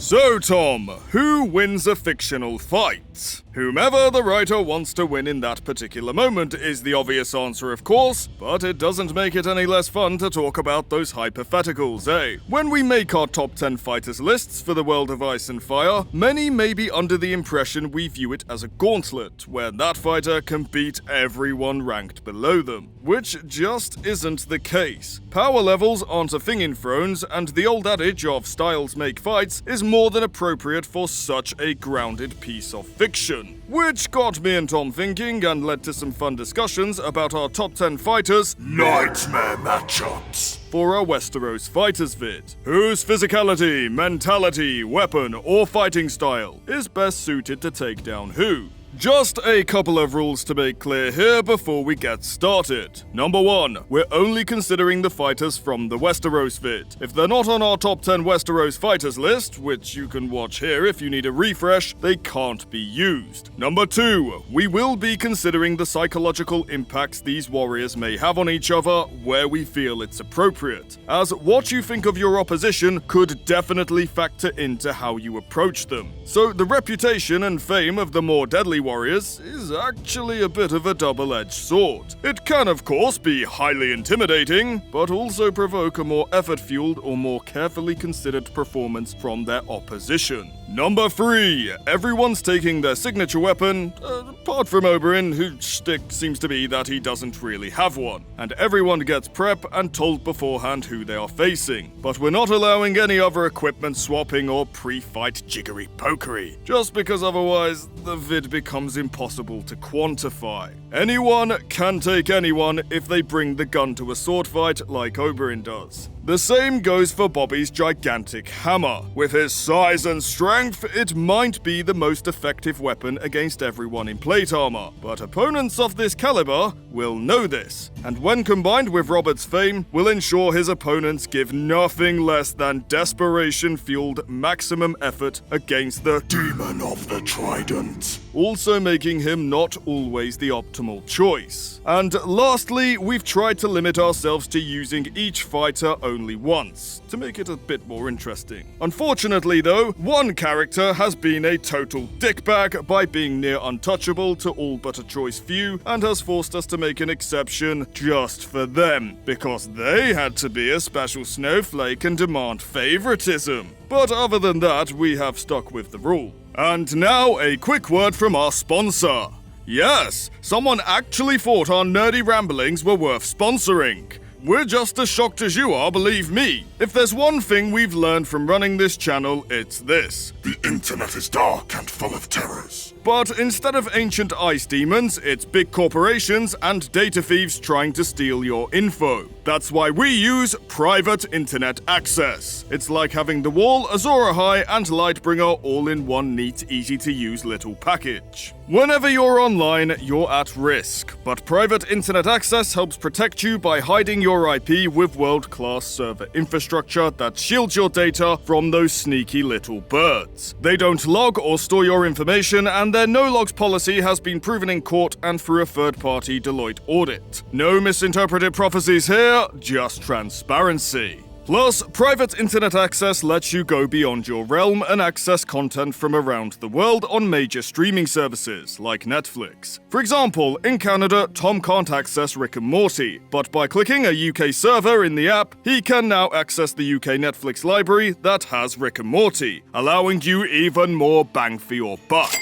So, Tom, who wins a fictional fight? Whomever the writer wants to win in that particular moment is the obvious answer, of course, but it doesn't make it any less fun to talk about those hypotheticals, eh? When we make our top 10 fighters lists for the world of Ice and Fire, many may be under the impression we view it as a gauntlet, where that fighter can beat everyone ranked below them, which just isn't the case. Power levels aren't a thing in Thrones, and the old adage of styles make fights is more than appropriate for such a grounded piece of fiction. Which got me and Tom thinking and led to some fun discussions about our top 10 fighters nightmare matchups for our Westeros Fighters vid. Whose physicality, mentality, weapon, or fighting style is best suited to take down who? Just a couple of rules to make clear here before we get started. Number 1, we're only considering the fighters from the Westeros vid. If they're not on our top 10 Westeros fighters list, which you can watch here if you need a refresh, they can't be used. Number 2, we will be considering the psychological impacts these warriors may have on each other where we feel it's appropriate, as what you think of your opposition could definitely factor into how you approach them. So the reputation and fame of the more deadly warriors is actually a bit of a double-edged sword. It can, of course, be highly intimidating, but also provoke a more effort-fueled or more carefully considered performance from their opposition. Number 3, everyone's taking their signature weapon, apart from Oberyn, whose shtick seems to be that he doesn't really have one, and everyone gets prep and told beforehand who they are facing. But we're not allowing any other equipment swapping or pre-fight jiggery-pokery, just because otherwise the vid becomes impossible to quantify. Anyone can take anyone if they bring the gun to a sword fight like Oberyn does. The same goes for Bobby's gigantic hammer. With his size and strength, it might be the most effective weapon against everyone in plate armor, but opponents of this caliber will know this, and when combined with Robert's fame, will ensure his opponents give nothing less than desperation-fueled maximum effort against the Demon of the Trident, also making him not always the optimal choice. And lastly, we've tried to limit ourselves to using each fighter only once, to make it a bit more interesting. Unfortunately though, one character has been a total dickbag by being near untouchable to all but a choice few, and has forced us to make an exception just for them, because they had to be a special snowflake and demand favoritism. But other than that, we have stuck with the rule. And now a quick word from our sponsor. Yes, someone actually thought our nerdy ramblings were worth sponsoring. We're just as shocked as you are, believe me. If there's one thing we've learned from running this channel, it's this: the internet is dark and full of terrors. But instead of ancient ice demons, it's big corporations and data thieves trying to steal your info. That's why we use private internet access. It's like having the Wall, Azor Ahai, and Lightbringer all in one neat, easy-to-use little package. Whenever you're online, you're at risk, but private internet access helps protect you by hiding your IP with world-class server infrastructure that shields your data from those sneaky little birds. They don't log or store your information, and their no-logs policy has been proven in court and through a third-party Deloitte audit. No misinterpreted prophecies here, just transparency. Plus, private internet access lets you go beyond your realm and access content from around the world on major streaming services, like Netflix. For example, in Canada, Tom can't access Rick and Morty, but by clicking a UK server in the app, he can now access the UK Netflix library that has Rick and Morty, allowing you even more bang for your buck.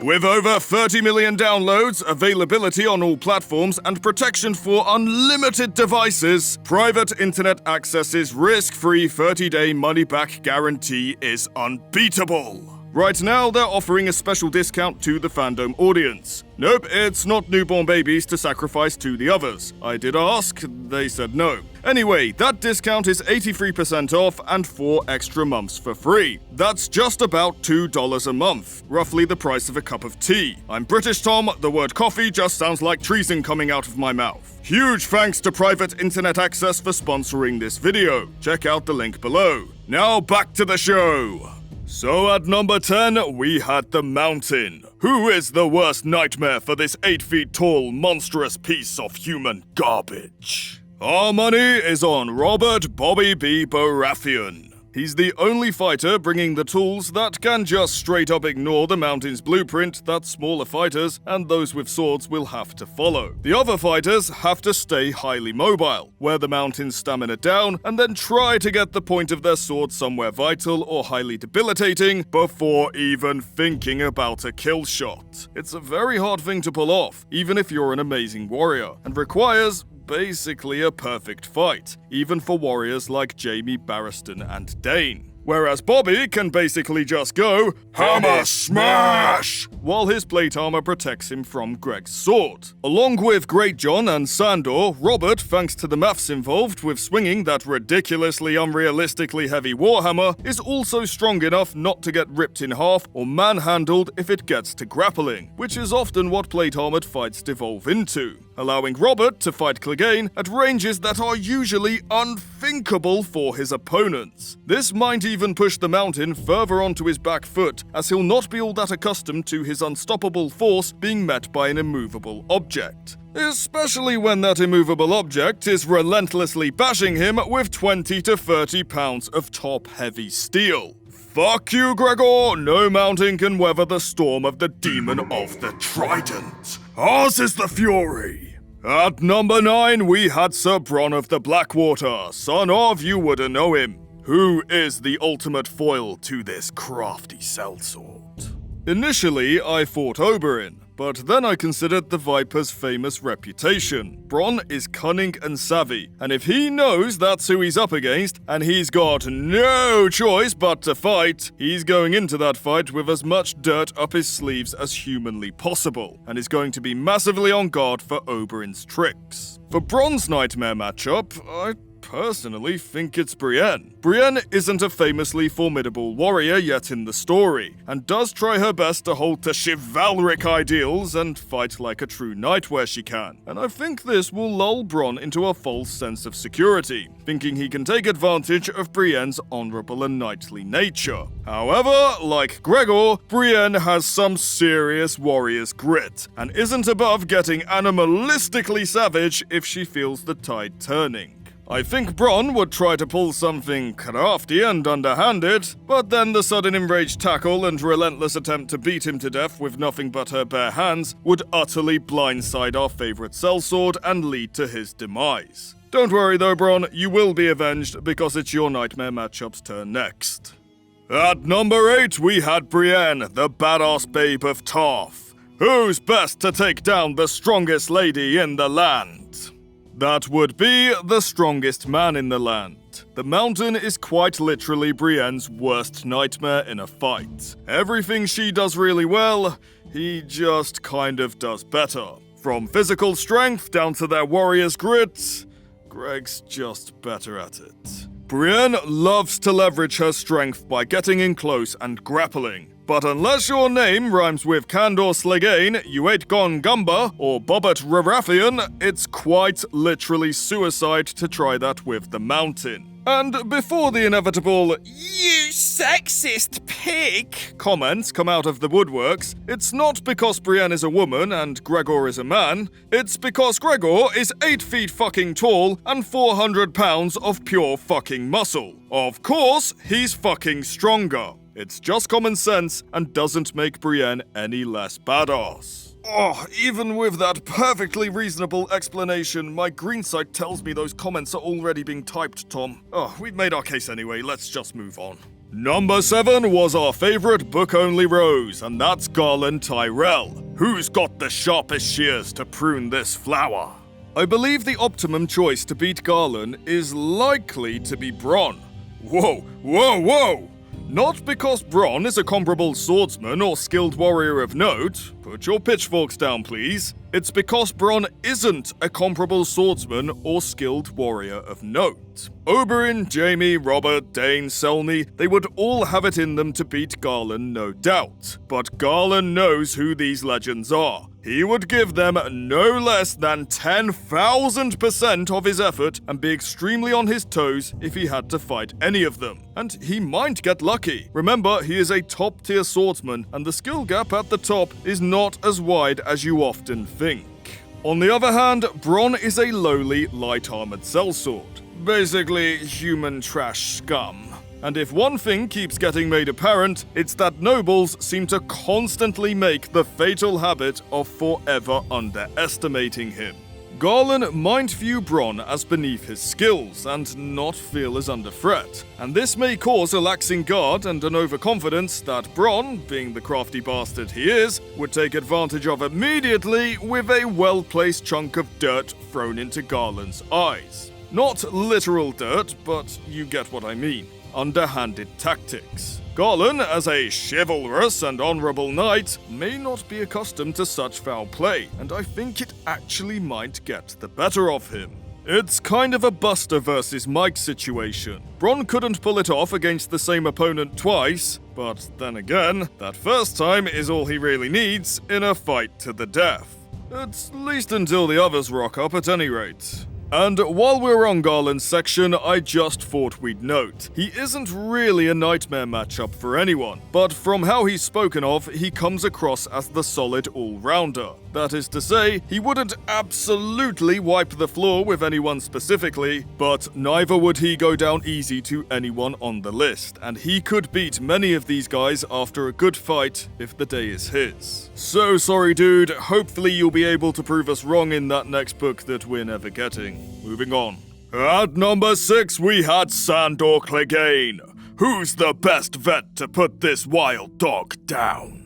With over 30 million downloads, availability on all platforms, and protection for unlimited devices, private internet access's risk-free 30-day money-back guarantee is unbeatable. Right now, they're offering a special discount to the Fandome audience. Nope, it's not newborn babies to sacrifice to the others. I did ask, they said no. Anyway, that discount is 83% off and 4 extra months for free. That's just about $2 a month, roughly the price of a cup of tea. I'm British, Tom, the word coffee just sounds like treason coming out of my mouth. Huge thanks to Private Internet Access for sponsoring this video. Check out the link below. Now back to the show. So at number 10, we had the Mountain. Who is the worst nightmare for this 8 feet tall, monstrous piece of human garbage? Our money is on Robert Bobby B. Baratheon. He's the only fighter bringing the tools that can just straight up ignore the mountain's blueprint that smaller fighters and those with swords will have to follow. The other fighters have to stay highly mobile, wear the mountain's stamina down, and then try to get the point of their sword somewhere vital or highly debilitating before even thinking about a kill shot. It's a very hard thing to pull off, even if you're an amazing warrior, and requires basically a perfect fight, even for warriors like Jaime, Barristan, and Dane. Whereas Bobby can basically just go Hammer smash! while his plate armor protects him from Greg's sword. Along with Greatjon and Sandor, Robert, thanks to the maths involved with swinging that ridiculously unrealistically heavy warhammer, is also strong enough not to get ripped in half or manhandled if it gets to grappling, which is often what plate armored fights devolve into, allowing Robert to fight Clegane at ranges that are usually unthinkable for his opponents. This might even push the mountain further onto his back foot, as he'll not be all that accustomed to his unstoppable force being met by an immovable object. Especially when that immovable object is relentlessly bashing him with 20 to 30 pounds of top-heavy steel. Fuck you, Gregor! No mountain can weather the storm of the demon of the Trident. Ours is the fury. At number 9, we had Sir Bronn of the Blackwater, son of, you wouldn't know him, who is the ultimate foil to this crafty sellsword. Initially, I fought Oberyn, but then I considered the Viper's famous reputation. Bronn is cunning and savvy, and if he knows that's who he's up against, and he's got no choice but to fight, he's going into that fight with as much dirt up his sleeves as humanly possible, and is going to be massively on guard for Oberyn's tricks. For Bronn's nightmare matchup, I personally think it's Brienne. Brienne isn't a famously formidable warrior yet in the story, and does try her best to hold to chivalric ideals and fight like a true knight where she can, and I think this will lull Bronn into a false sense of security, thinking he can take advantage of Brienne's honorable and knightly nature. However, like Gregor, Brienne has some serious warrior's grit, and isn't above getting animalistically savage if she feels the tide turning. I think Bronn would try to pull something crafty and underhanded, but then the sudden enraged tackle and relentless attempt to beat him to death with nothing but her bare hands would utterly blindside our favorite sellsword and lead to his demise. Don't worry though, Bronn, you will be avenged because it's your nightmare matchup's turn next. At number 8, we had Brienne, the badass babe of Tarth. Who's best to take down the strongest lady in the land? That would be the strongest man in the land. The mountain is quite literally Brienne's worst nightmare in a fight. Everything she does really well, he just kind of does better. From physical strength down to their warrior's grit, Greg's just better at it. Brienne loves to leverage her strength by getting in close and grappling. But unless your name rhymes with Candor Clegane, you ain't gone Gumba, or Bobbert Rarathian, it's quite literally suicide to try that with the mountain. And before the inevitable, "You sexist pig," comments come out of the woodworks, it's not because Brienne is a woman and Gregor is a man, it's because Gregor is 8 feet fucking tall and 400 pounds of pure fucking muscle. Of course, he's fucking stronger. It's just common sense and doesn't make Brienne any less badass. Oh, even with that perfectly reasonable explanation, my green sight tells me those comments are already being typed, Tom. Oh, we've made our case anyway, let's just move on. Number 7 was our favorite book-only rose, and that's Garland Tyrell. Who's got the sharpest shears to prune this flower? I believe the optimum choice to beat Garland is likely to be Bronn. Whoa, whoa, whoa! Not because Bronn is a comparable swordsman or skilled warrior of note. Put your pitchforks down, please. It's because Bronn isn't a comparable swordsman or skilled warrior of note. Oberyn, Jaime, Robert, Dane, Selmy, they would all have it in them to beat Garland, no doubt. But Garland knows who these legends are. He would give them no less than 10,000% of his effort and be extremely on his toes if he had to fight any of them. And he might get lucky. Remember, he is a top-tier swordsman, and the skill gap at the top is not as wide as you often think. On the other hand, Bronn is a lowly, light-armored sellsword. Basically, human trash scum. And if one thing keeps getting made apparent, it's that nobles seem to constantly make the fatal habit of forever underestimating him. Garland might view Bronn as beneath his skills and not feel as under threat, and this may cause a laxing guard and an overconfidence that Bronn, being the crafty bastard he is, would take advantage of immediately with a well-placed chunk of dirt thrown into Garland's eyes. Not literal dirt, but you get what I mean. Underhanded tactics. Garland, as a chivalrous and honourable knight, may not be accustomed to such foul play, and I think it actually might get the better of him. It's kind of a Buster versus Mike situation. Bronn couldn't pull it off against the same opponent twice, but then again, that first time is all he really needs in a fight to the death. At least until the others rock up at any rate. And while we're on Garland's section, I just thought we'd note, he isn't really a nightmare matchup for anyone, but from how he's spoken of, he comes across as the solid all-rounder. That is to say, he wouldn't absolutely wipe the floor with anyone specifically, but neither would he go down easy to anyone on the list, and he could beat many of these guys after a good fight if the day is his. So sorry dude, hopefully you'll be able to prove us wrong in that next book that we're never getting. Moving on. At number 6 we had Sandor Clegane. Who's the best vet to put this wild dog down?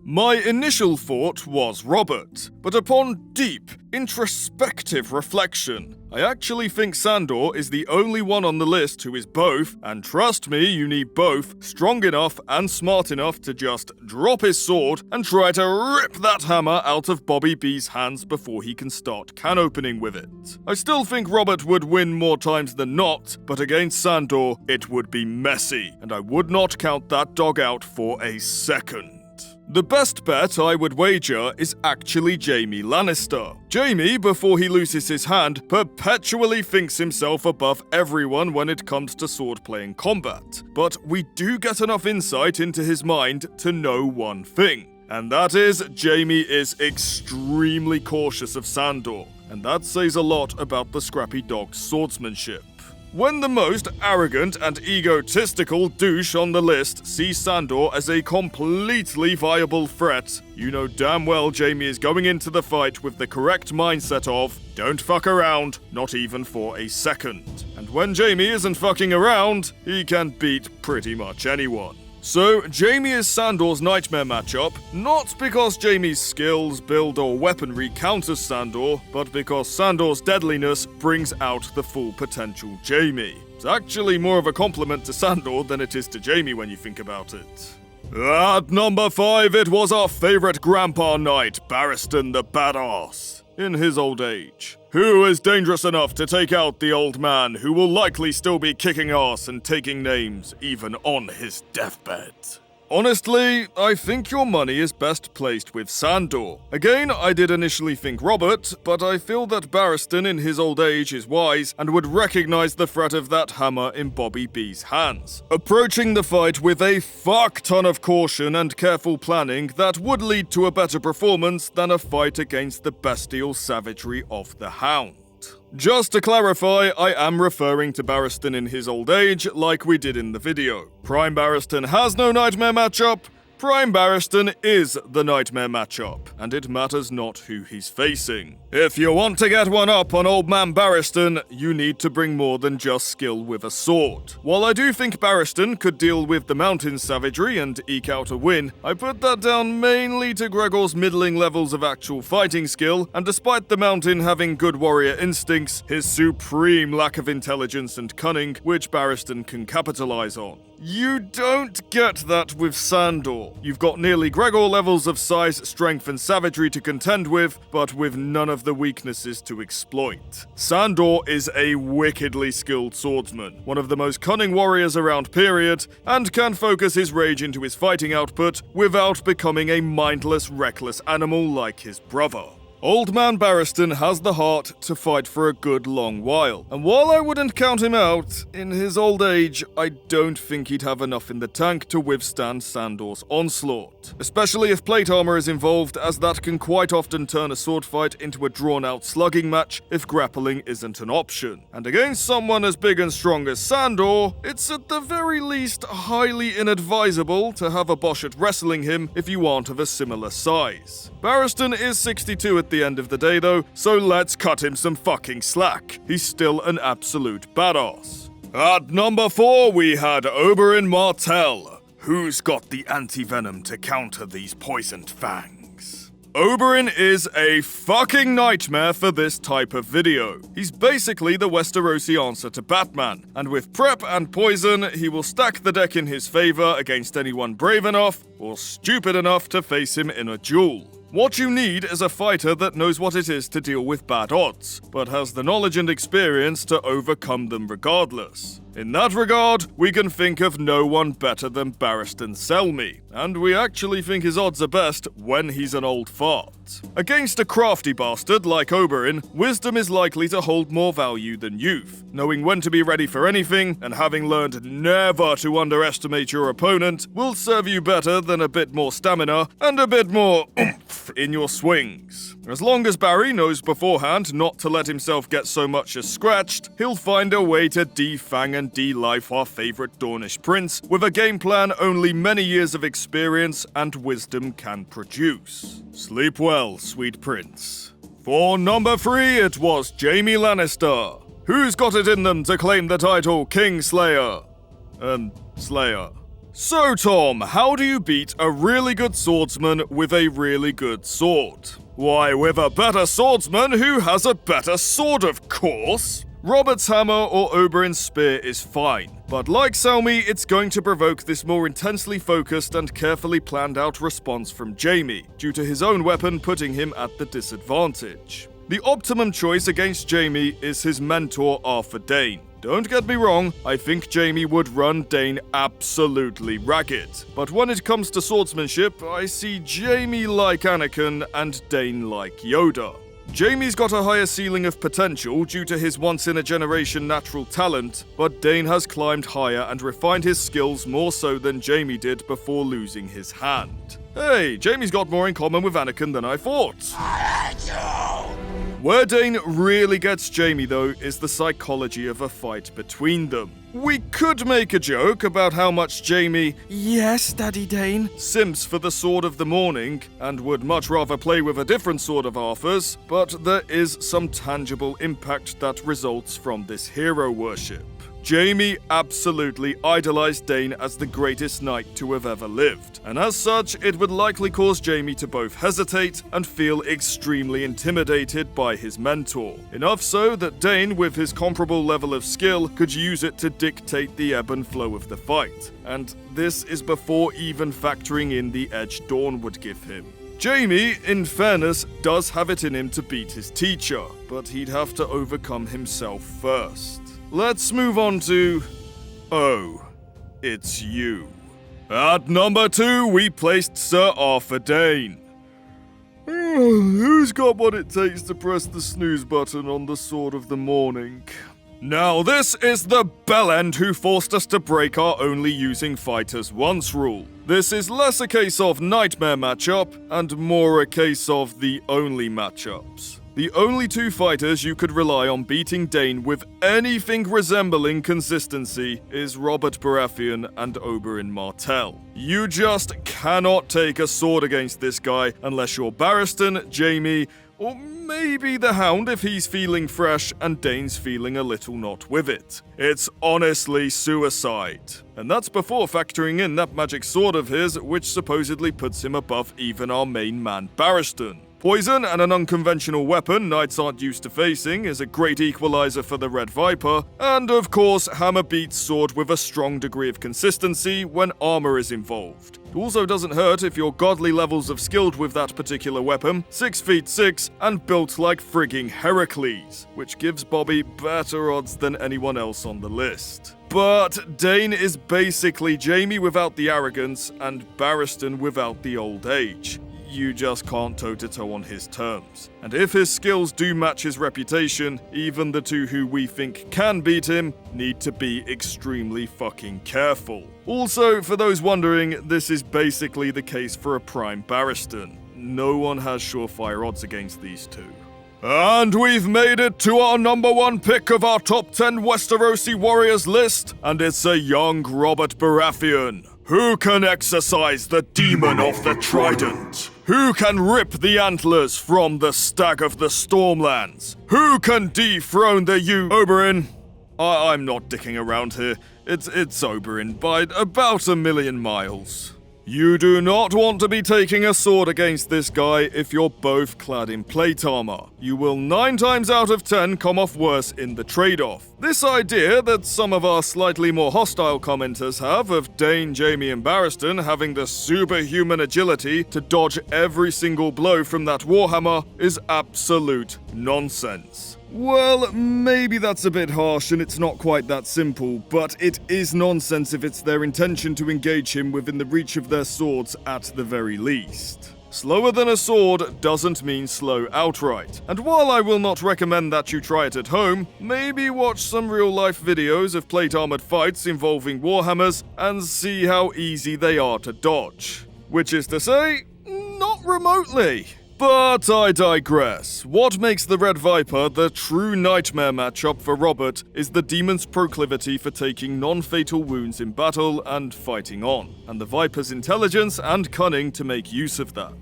My initial thought was Robert, but upon deep, introspective reflection, I actually think Sandor is the only one on the list who is both, and trust me, you need both, strong enough and smart enough to just drop his sword and try to rip that hammer out of Bobby B's hands before he can start can opening with it. I still think Robert would win more times than not, but against Sandor, it would be messy, and I would not count that dog out for a second. The best bet I would wager is actually Jaime Lannister. Jaime, before he loses his hand, perpetually thinks himself above everyone when it comes to sword-playing combat. But we do get enough insight into his mind to know one thing. And that is, Jaime is extremely cautious of Sandor. And that says a lot about the scrappy dog's swordsmanship. When the most arrogant and egotistical douche on the list sees Sandor as a completely viable threat, you know damn well Jaime is going into the fight with the correct mindset of, don't fuck around, not even for a second. And when Jaime isn't fucking around, he can beat pretty much anyone. So, Jaime is Sandor's nightmare matchup, not because Jaime's skills, build, or weaponry counters Sandor, but because Sandor's deadliness brings out the full potential Jaime. It's actually more of a compliment to Sandor than it is to Jaime when you think about it. At number 5, it was our favorite grandpa knight, Barristan the Badass, in his old age. Who is dangerous enough to take out the old man who will likely still be kicking ass and taking names even on his deathbed? Honestly, I think your money is best placed with Sandor. Again, I did initially think Robert, but I feel that Barristan in his old age is wise and would recognize the threat of that hammer in Bobby B's hands, approaching the fight with a fuck ton of caution and careful planning that would lead to a better performance than a fight against the bestial savagery of the Hound. Just to clarify, I am referring to Barristan in his old age, like we did in the video. Prime Barristan has no nightmare matchup. Prime Barristan is the nightmare matchup, and it matters not who he's facing. If you want to get one up on old man Barristan, you need to bring more than just skill with a sword. While I do think Barristan could deal with the mountain savagery and eke out a win, I put that down mainly to Gregor's middling levels of actual fighting skill, and despite the mountain having good warrior instincts, his supreme lack of intelligence and cunning, which Barristan can capitalize on. You don't get that with Sandor. You've got nearly Gregor levels of size, strength, and savagery to contend with, but with none of the weaknesses to exploit. Sandor is a wickedly skilled swordsman, one of the most cunning warriors around period, and can focus his rage into his fighting output without becoming a mindless, reckless animal like his brother. Old man Barristan has the heart to fight for a good long while, and while I wouldn't count him out, in his old age, I don't think he'd have enough in the tank to withstand Sandor's onslaught. Especially if plate armor is involved, as that can quite often turn a sword fight into a drawn-out slugging match if grappling isn't an option. And against someone as big and strong as Sandor, it's at the very least highly inadvisable to have a bosh at wrestling him if you aren't of a similar size. Barristan is 62 at the end of the day though, so let's cut him some fucking slack. He's still an absolute badass. At number 4 we had Oberyn Martell. Who's got the anti-venom to counter these poisoned fangs? Oberyn is a fucking nightmare for this type of video. He's basically the Westerosi answer to Batman, and with prep and poison, he will stack the deck in his favor against anyone brave enough or stupid enough to face him in a duel. What you need is a fighter that knows what it is to deal with bad odds, but has the knowledge and experience to overcome them regardless. In that regard, we can think of no one better than Barristan Selmy, and we actually think his odds are best when he's an old fart. Against a crafty bastard like Oberyn, wisdom is likely to hold more value than youth. Knowing when to be ready for anything, and having learned never to underestimate your opponent, will serve you better than a bit more stamina and a bit more oomph in your swings. As long as Barry knows beforehand not to let himself get so much as scratched, he'll find a way to defang and de-life our favourite Dornish prince with a game plan only many years of experience and wisdom can produce. Sleep well, sweet prince. For number 3, it was Jaime Lannister. Who's got it in them to claim the title Kingslayer? Slayer. So Tom, how do you beat a really good swordsman with a really good sword? Why, with a better swordsman who has a better sword, of course! Robert's hammer or Oberyn's spear is fine, but like Selmy, it's going to provoke this more intensely focused and carefully planned out response from Jaime, due to his own weapon putting him at the disadvantage. The optimum choice against Jaime is his mentor Arthur Dayne. Don't get me wrong, I think Jaime would run Dayne absolutely ragged. But when it comes to swordsmanship, I see Jaime like Anakin and Dayne like Yoda. Jaime's got a higher ceiling of potential due to his once-in-a-generation natural talent, but Dayne has climbed higher and refined his skills more so than Jaime did before losing his hand. Hey, Jaime's got more in common with Anakin than I thought. Where Dayne really gets Jaime, though, is the psychology of a fight between them. We could make a joke about how much Jaime, yes, Daddy Dayne, simps for the Sword of the Morning, and would much rather play with a different sword of Arthur's, but there is some tangible impact that results from this hero worship. Jaime absolutely idolized Dayne as the greatest knight to have ever lived, and as such, it would likely cause Jaime to both hesitate and feel extremely intimidated by his mentor. Enough so that Dayne, with his comparable level of skill, could use it to dictate the ebb and flow of the fight, and this is before even factoring in the edge Dawn would give him. Jaime, in fairness, does have it in him to beat his teacher, but he'd have to overcome himself first. Let's move on to... oh, it's you. At number 2, we placed Sir Arthur Dayne. Who's got what it takes to press the snooze button on the Sword of the Morning? Now this is the bellend who forced us to break our only using fighters once rule. This is less a case of nightmare matchup, and more a case of the only matchups. The only 2 fighters you could rely on beating Dayne with anything resembling consistency is Robert Baratheon and Oberyn Martell. You just cannot take a sword against this guy unless you're Barristan, Jaime, or maybe the Hound if he's feeling fresh and Dayne's feeling a little not with it. It's honestly suicide. And that's before factoring in that magic sword of his, which supposedly puts him above even our main man Barristan. Poison and an unconventional weapon knights aren't used to facing is a great equalizer for the Red Viper, and of course hammer beats sword with a strong degree of consistency when armor is involved. It also doesn't hurt if you're godly levels of skilled with that particular weapon, 6'6", and built like frigging Heracles, which gives Bobby better odds than anyone else on the list. But Dayne is basically Jaime without the arrogance and Barristan without the old age. you just can't toe-to-toe on his terms. And if his skills do match his reputation, even the two who we think can beat him need to be extremely fucking careful. Also, for those wondering, this is basically the case for a Prime Barristan. No one has surefire odds against these two. And we've made it to our number 1 pick of our top 10 Westerosi warriors list, and it's a young Robert Baratheon. Who can exercise the demon of the trident? Who can rip the antlers from the stag of the Stormlands? Who can dethrone the Oberyn? I'm not dicking around here. It's Oberyn by about 1,000,000 miles. You do not want to be taking a sword against this guy if you're both clad in plate armor. You will 9 times out of 10 come off worse in the trade-off. This idea that some of our slightly more hostile commenters have of Dane, Jaime and Barristan having the superhuman agility to dodge every single blow from that warhammer is absolute nonsense. Well, maybe that's a bit harsh and it's not quite that simple, but it is nonsense if it's their intention to engage him within the reach of their swords at the very least. Slower than a sword doesn't mean slow outright, and while I will not recommend that you try it at home, maybe watch some real-life videos of plate-armored fights involving warhammers and see how easy they are to dodge. Which is to say, not remotely. But I digress. What makes the Red Viper the true nightmare matchup for Robert is the demon's proclivity for taking non-fatal wounds in battle and fighting on, and the Viper's intelligence and cunning to make use of that.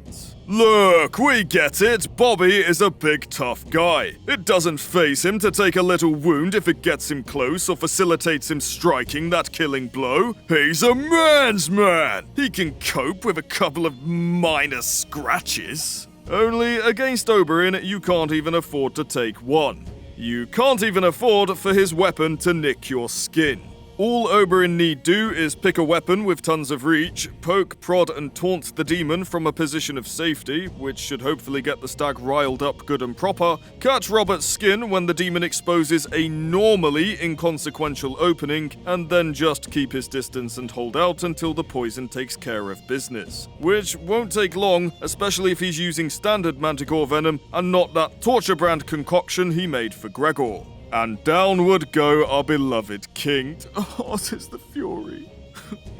Look, we get it. Bobby is a big tough guy. It doesn't faze him to take a little wound if it gets him close or facilitates him striking that killing blow. He's a man's man. He can cope with a couple of minor scratches. Only against Oberyn, you can't even afford to take one. You can't even afford for his weapon to nick your skin. All Oberyn need do is pick a weapon with tons of reach, poke, prod and taunt the demon from a position of safety, which should hopefully get the stag riled up good and proper, catch Robert's skin when the demon exposes a normally inconsequential opening, and then just keep his distance and hold out until the poison takes care of business. Which won't take long, especially if he's using standard manticore venom and not that torture brand concoction he made for Gregor. And down would go our beloved king. Ours is the fury.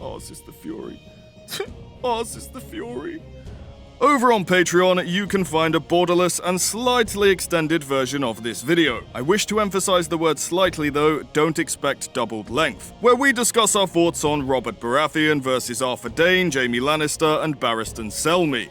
Ours is the fury. Ours is the fury. Over on Patreon, you can find a borderless and slightly extended version of this video. I wish to emphasize the word slightly though, don't expect doubled length, where we discuss our thoughts on Robert Baratheon versus Arthur Dayne, Jaime Lannister, and Barristan Selmy.